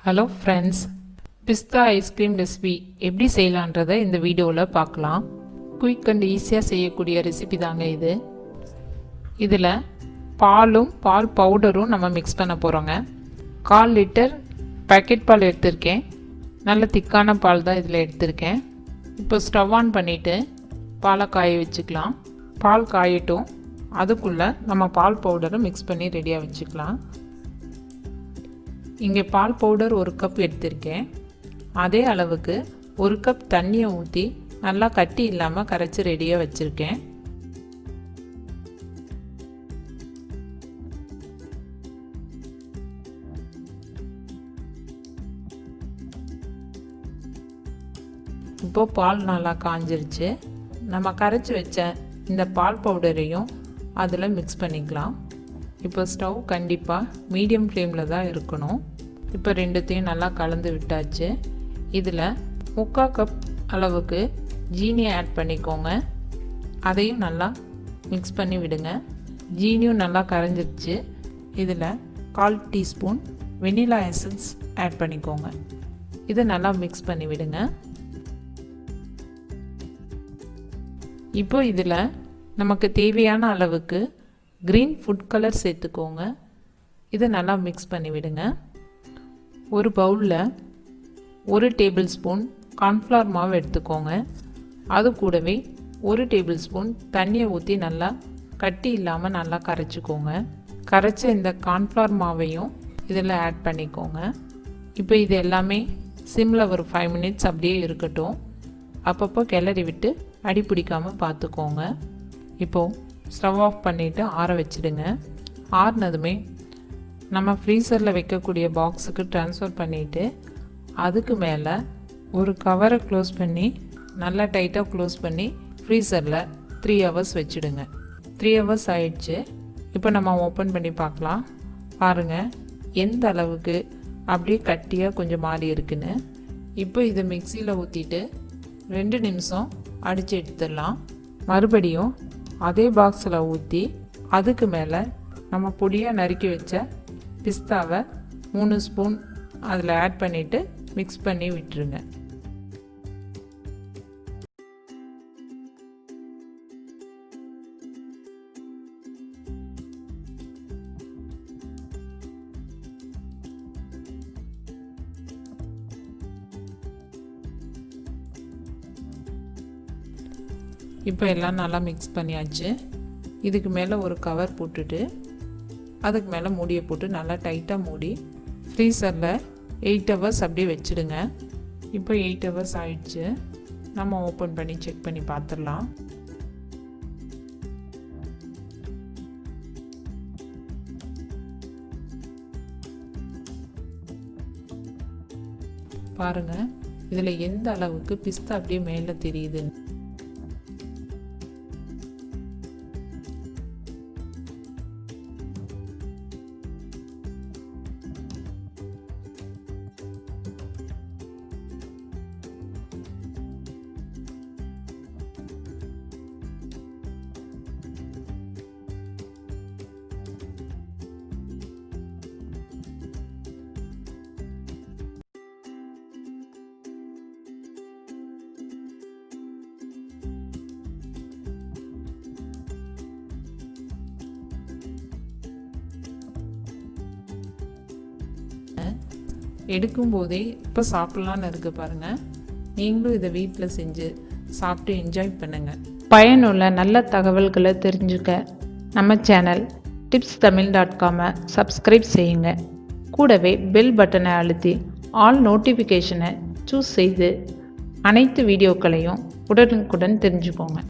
Hello friends, பிஸ்தா ice cream recipe எப்படி செய்யலான்றதை இந்த வீடியோவில் பார்க்கலாம். குயிக் அண்ட் ஈஸியாக செய்யக்கூடிய ரெசிபி தாங்க இது. இதில் பாலும் பால் பவுடரும் நம்ம மிக்ஸ் பண்ண போகிறோங்க. 1/4 லிட்டர் பேக்கெட் பால் எடுத்திருக்கேன். நல்ல திக்கான பால் தான் இதில் எடுத்திருக்கேன். இப்போ ஸ்டவ் ஆன் பண்ணிவிட்டு பாலை காய வச்சுக்கலாம். பால் காயட்டும், அதுக்குள்ளே நம்ம பால் பவுடரை மிக்ஸ் பண்ணி ரெடியாக வச்சுக்கலாம். இங்கே பால் பவுடர் 1 கப் எடுத்திருக்கேன். அதே அளவுக்கு 1 கப் தண்ணியை ஊற்றி நல்லா கட்டி இல்லாமல் கரைச்சி ரெடியாக வச்சுருக்கேன். இப்போது பால் நல்லா காஞ்சிருச்சு. நம்ம கரைச்சி வச்ச இந்த பால் பவுடரையும் அதில் மிக்ஸ் பண்ணிக்கலாம். இப்போ ஸ்டவ் கண்டிப்பாக மீடியம் ஃப்ளேமில் தான் இருக்கணும். இப்போ ரெண்டுத்தையும் நல்லா கலந்து விட்டாச்சு. இதில் 3/4 கப் அளவுக்கு ஜீனியை ஆட் பண்ணிக்கோங்க. அதையும் நல்லா மிக்ஸ் பண்ணி விடுங்க. ஜீனியும் நல்லா கரைஞ்சிருச்சு. இதில் 1/4 டீஸ்பூன் வெனிலா எசன்ஸ் ஆட் பண்ணிக்கோங்க. இதை நல்லா மிக்ஸ் பண்ணி விடுங்க. இப்போ இதில் நமக்கு தேவையான அளவுக்கு க்ரீன் ஃபுட் கலர் சேர்த்துக்கோங்க. இதை நல்லா மிக்ஸ் பண்ணி விடுங்க. ஒரு பவுலில் 1 டேபிள் ஸ்பூன் கார்ன்ஃப்ளவர் மாவு எடுத்துக்கோங்க. அது கூடவே 1 டேபிள் ஸ்பூன் தண்ணியை ஊற்றி நல்லா கட்டி இல்லாமல் நல்லா கரைச்சிக்கோங்க. கரைச்ச இந்த கார்ன்ஃப்ளவர் மாவையும் இதில் ஆட் பண்ணிக்கோங்க. இப்போ இது எல்லாமே சிம்மில் ஒரு 5 மினிட்ஸ் அப்படியே இருக்கட்டும். அப்பப்போ கிளறி விட்டு அடி பிடிக்காமல் பார்த்துக்கோங்க. இப்போது ஸ்டவ் ஆஃப் பண்ணிவிட்டு ஆற வச்சுடுங்க. ஆறினதுமே நம்ம ஃப்ரீசரில் வைக்கக்கூடிய பாக்ஸுக்கு ட்ரான்ஸ்ஃபர் பண்ணிவிட்டு அதுக்கு மேலே ஒரு கவரை க்ளோஸ் பண்ணி நல்லா டைட்டாக க்ளோஸ் பண்ணி ஃப்ரீசரில் 3 ஹவர்ஸ் வச்சுடுங்க. 3 ஹவர்ஸ் ஆயிடுச்சு. இப்போ நம்ம ஓப்பன் பண்ணி பார்க்கலாம். பாருங்கள் எந்த அளவுக்கு அப்படியே கட்டியாக கொஞ்சம் மாறி இருக்குன்னு. இப்போ இதை மிக்சியில் ஊற்றிட்டு 2 நிமிஷம் அடித்து எடுத்துடலாம். மறுபடியும் அதே பாக்ஸில் ஊற்றி அதுக்கு மேலே நம்ம பொடியாக நறுக்கி வச்ச பிஸ்தாவை 3 ஸ்பூன் அதில் ஆட் பண்ணிவிட்டு மிக்ஸ் பண்ணி விட்டுருங்க. இப்போ எல்லாம் நல்லா மிக்ஸ் பண்ணியாச்சு. இதுக்கு மேலே ஒரு கவர் போட்டுட்டு அதுக்கு மேலே மூடியை போட்டு நல்லா டைட்டாக மூடி ஃப்ரீசரில் 8 ஹவர்ஸ் அப்படியே வச்சுடுங்க. இப்போ 8 ஹவர்ஸ் ஆயிடுச்சு. நம்ம ஓப்பன் பண்ணி செக் பண்ணி பார்த்துடலாம். பாருங்கள் இதில் எந்த அளவுக்கு பிஸ்தா அப்படியே மேலே தெரியுதுன்னு. எடுக்கும்போதே இப்போ சாப்பிட்லான்னு இருக்குது பாருங்கள். நீங்களும் இதை வீட்டில் செஞ்சு சாப்பிட்டு என்ஜாய் பண்ணுங்கள். பயனுள்ள நல்ல தகவல்களை தெரிஞ்சுக்க நம்ம சேனல் tipstamil.com சப்ஸ்கிரைப் செய்யுங்க. கூடவே பெல் பட்டனை அழுத்தி ஆல் நோட்டிஃபிகேஷனை சூஸ் செய்து அனைத்து வீடியோக்களையும் உடனுக்குடன் தெரிஞ்சுக்கோங்க.